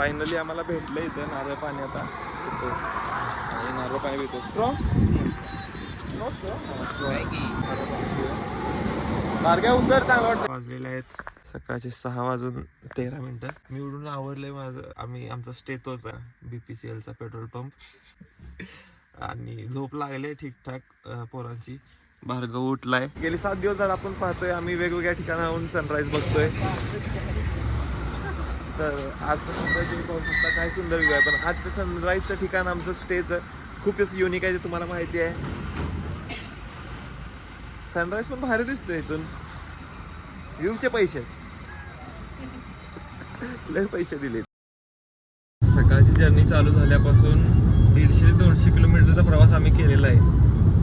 Finally आम्हाला भेटलं इथं नारळ पाणी. आता आणि नारळ पाणी पितो. स्ट्रॉ बारग्या उतर चांगला वाटतं. वाजलेले आहेत सकाळचे 6:13. मी उडून आवरलंय माझं. आमचा स्टे तोच आहे BPCL चा पेट्रोल पंप. आणि झोप लागले ठीकठाक पोरांची. भार्गव उठलाय. गेली 7 दिवस झाले आपण पाहतोय आम्ही वेगवेगळ्या ठिकाणाहून सनराईज बघतोय. तर आजचं सनराईज पाहू शकता काय सुंदर व्ह्यू आहे. पण आजचं सनराईजचं ठिकाण आमचं स्टेचं खूपच युनिक आहे ते तुम्हाला माहिती आहे. सनराईज पण भारी दिसतोय इथून. व्ह्यूचे पैसे लय पैसे दिले. सकाळची जर्नी चालू झाल्यापासून 150 ते 200 किलोमीटरचा प्रवास आम्ही केलेला आहे.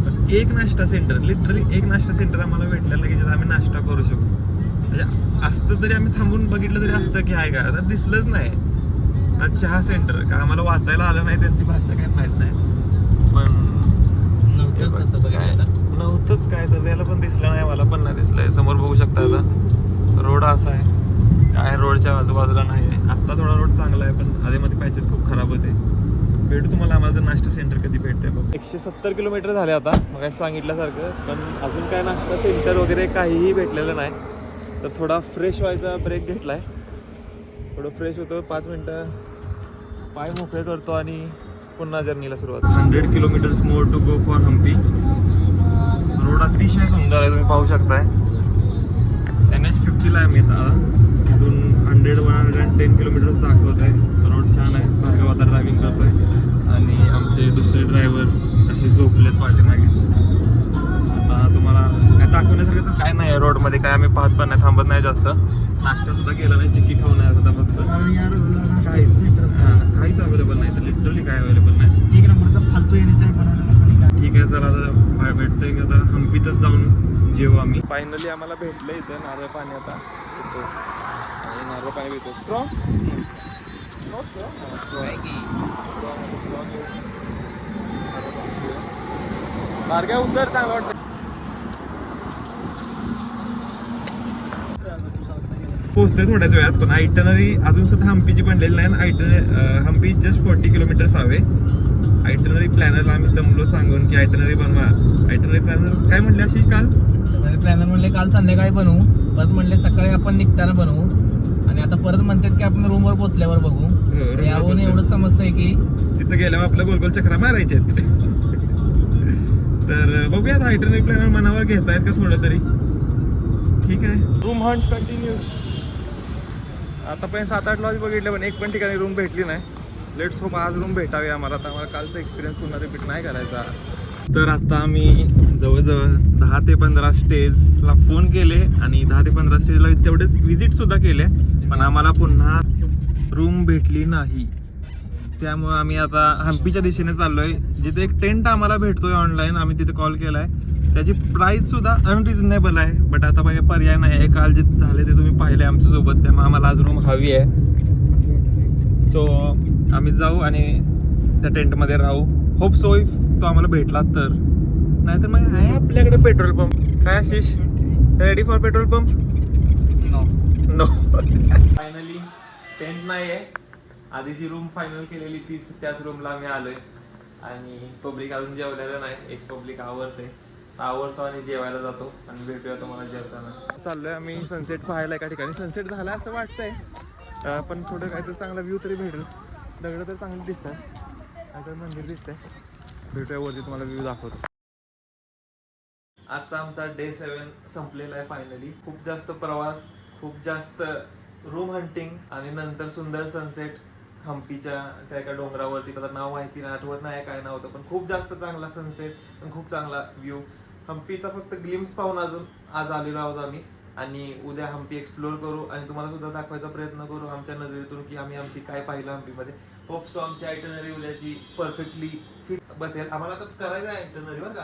पण एक नाश्ता सेंटर, लिटरली एक नाश्ता सेंटर आम्हाला भेटलेलं की जिथे आम्ही नाश्ता करू शकतो. म्हणजे असतं तरी आम्ही थांबून बघितलं तरी असतं की आहे का, तर दिसलंच नाही. चहा सेंटर का आम्हाला वाचायला आलं नाही, त्यांची भाषा काही माहीत नाही. पण नव्हतंच काय तर त्याला पण दिसलं नाही, मला पण नाही दिसलंय. समोर बघू शकता आता रोड असा आहे, काय रोडच्या आजूबाजूला नाही आहे. आत्ता थोडा रोड चांगला आहे पण आधीमध्ये पॅचेस खूप खराब होते. भेटू तुम्हाला आम्हाला नाश्ता सेंटर कधी भेटते बघ. 170 किलोमीटर झाले आता मग सांगितल्यासारखं. पण अजून काय नाश्ता सेंटर वगैरे काहीही भेटलेलं नाही. तर थोडा फ्रेश व्हायचा ब्रेक घेतलाय. थोडं फ्रेश होतो, 5 मिनटं पाय मोकळे करतो आणि पुन्हा जर्नीला सुरुवात. 100 kilometres more to go for Hampi. Road अतिशय सुंदर आहे, तुम्ही पाहू शकताय. NH50 ला आहे मी तिथून 110 किलोमीटर्स दाखवत आहे. रोड छान आहे. भार्गव आता ड्रायव्हिंग करतोय आणि आमचे दुसरे ड्रायव्हर असे झोपलेत पाठीमागे. आता तुम्हाला काय दाखवण्यासारखं तर काय नाही आहे रोडमध्ये. काय आम्ही पाहत पण नाही, थांबत नाही जास्त. नाश्ता सुद्धा केला नाही, चिक्की खाऊन आहे आता फक्त. काहीच अवेलेबल नाही तर लिटरली काय अवेलेबल नाही. 1 नंबरचा फालतू येण्याचा. ठीक आहे चला आता भेटतंय की आता हम्पीतच जाऊन जेवू आम्ही. फायनली आम्हाला भेटलं इथं नारळ पाणी. आता पितो आणि नारळ पाणी पितो. स्ट्रॉ बारग्या उतर चांगला वाटतं. पोहोचतोय थोड्याच वेळात. पण आयटनरी अजून सुद्धा हम्पीची बनलेली नाही. हम्पी जस्ट 40 किलोमीटर्स हवे. आयटनरी प्लॅनरला आम्ही दमलो सांगून की आयटनरी बनवा. आयटनरी प्लॅनर काय म्हणले आशिष काल? प्लॅनर म्हणले काल संध्याकाळी बनवू, परत म्हणले सकाळी आपण निघताना बनवू, आणि आता परत म्हणतात की आपण रूमवर पोहोचल्यावर बघू. यावरून एवढंच समजतंय की तिथं गेल्यावर आपल्या गोलगोल चक्रा मारायचे. तर बघूयात आयटनरी प्लॅनर मनावर घेतायत का थोडं तरी. ठीक आहे. Room Hunt continue. आतापर्यंत 7-8 लॉज बघितले पण एक पण ठिकाणी रूम भेटली नाही. लेट्स होप आज रूम भेटावी आम्हाला. तर आम्हाला कालचा एक्सपिरियन्स पुन्हा रिपीट नाही करायचा. तर आता आम्ही जवळजवळ 10 ते 15 स्टेजला फोन केले आणि 10 ते 15 स्टेजला तेवढेच विजिटसुद्धा केले. पण आम्हाला पुन्हा रूम भेटली नाही. त्यामुळे आम्ही आता हम्पीच्या दिशेने चाललोय. जिथे एक टेंट आम्हाला भेटतोय ऑनलाईन, आम्ही तिथे कॉल केलाय. त्याची प्राईस सुद्धा अनरिजनेबल आहे. बट आता काही पर्याय नाही आहे. काल जे झाले ते तुम्ही पाहिले आमच्यासोबत. त्यामुळे आम्हाला आज रूम हवी आहे. सो आम्ही जाऊ आणि त्या टेंटमध्ये राहू. होप सो इफ तो आम्हाला भेटला तर. नाहीतर मग आहे आपल्याकडे पेट्रोल पंप. काय Ashish, ready for petrol pump? No. Finally tent नाही आहे. आधी जी रूम फायनल केलेली त्याच रूमला आम्ही आलोय. आणि पब्लिक अजून जेवलेलं नाही. एक पब्लिक आवडतो आणि जेवायला जातो आणि भेटूया तुम्हाला जेवताना. चाललोय आम्ही सनसेट पाहायला एका ठिकाणी. सनसेट झाला असं वाटतंय पण थोडं काहीतरी चांगला व्ह्यू तरी भेटेल. दगड तर चांगलं दिसतंय, काहीतरी मंदिर दिसतंय. भेटूया वरती, तुम्हाला व्ह्यू दाखवतो. आजचा आमचा डे 7 संपलेला आहे फायनली. खूप जास्त प्रवास, खूप जास्त रूम हंटिंग आणि नंतर सुंदर सनसेट हम्पीच्या त्या एका डोंगरावरती. त्याचं नाव माहिती नाही, आठवत नाही काय नाव होतं. पण खूप जास्त चांगला सनसेट आणि खूप चांगला व्ह्यू. हम्पीचा फक्त ग्लिम्स पाहून अजून आज आलेलो आहोत आम्ही. आणि उद्या हम्पी एक्सप्लोर करू आणि तुम्हाला सुद्धा दाखवायचा प्रयत्न करू आमच्या नजरेतून की आम्ही हम्पी काय पाहिलं हम्पीमध्ये. होप सो आमची आयटनरी उद्याची परफेक्टली फिट बसेल. आम्हाला तर करायचं आहे आयटनरी बरं का,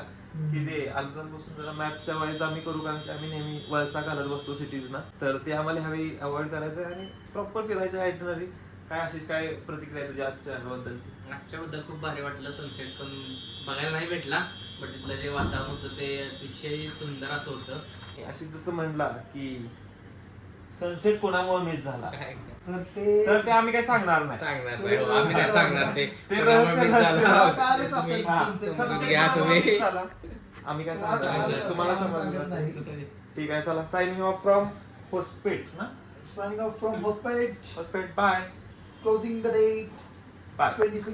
की ते आजपासून जरा मॅपच्या वाईज आम्ही करू. कारण की आम्ही नेहमी वळसा घालत बसतो सिटीजना. तर ते आम्हाला ह्यावेळी अवॉइड करायचं आहे आणि प्रॉपर फिरायचं आयटनरी. काय अशीच काय प्रतिक्रिया तुझ्या आजच्या बद्दलची? आजच्याबद्दल खूप भारी वाटलं. सनसेट पण बघायला नाही भेटला, बट तिथलं जे वातावरण होतं ते अतिशय सुंदर असं होतं. अशी जसं म्हणला की सनसेट कोणामुळे मिस झाला तर ते तर ते आम्ही काही सांगणार नाही. सांगणार नाही हो, आम्ही काय सांगणार ते ते कोणामुळे रहस्य miss झालं. हा, कालच असेल. हा, sunset sunset घ्या कोणामुळे तुम्ही. miss झाला, आम्ही काय सांगणार नाही. तुम्हाला समजलं नाही. असेल. ठीक आहे चला सायनिंग ऑफ फ्रॉम होस्पेट ना Signing off from Hospet, Hospet bye closing the date by 26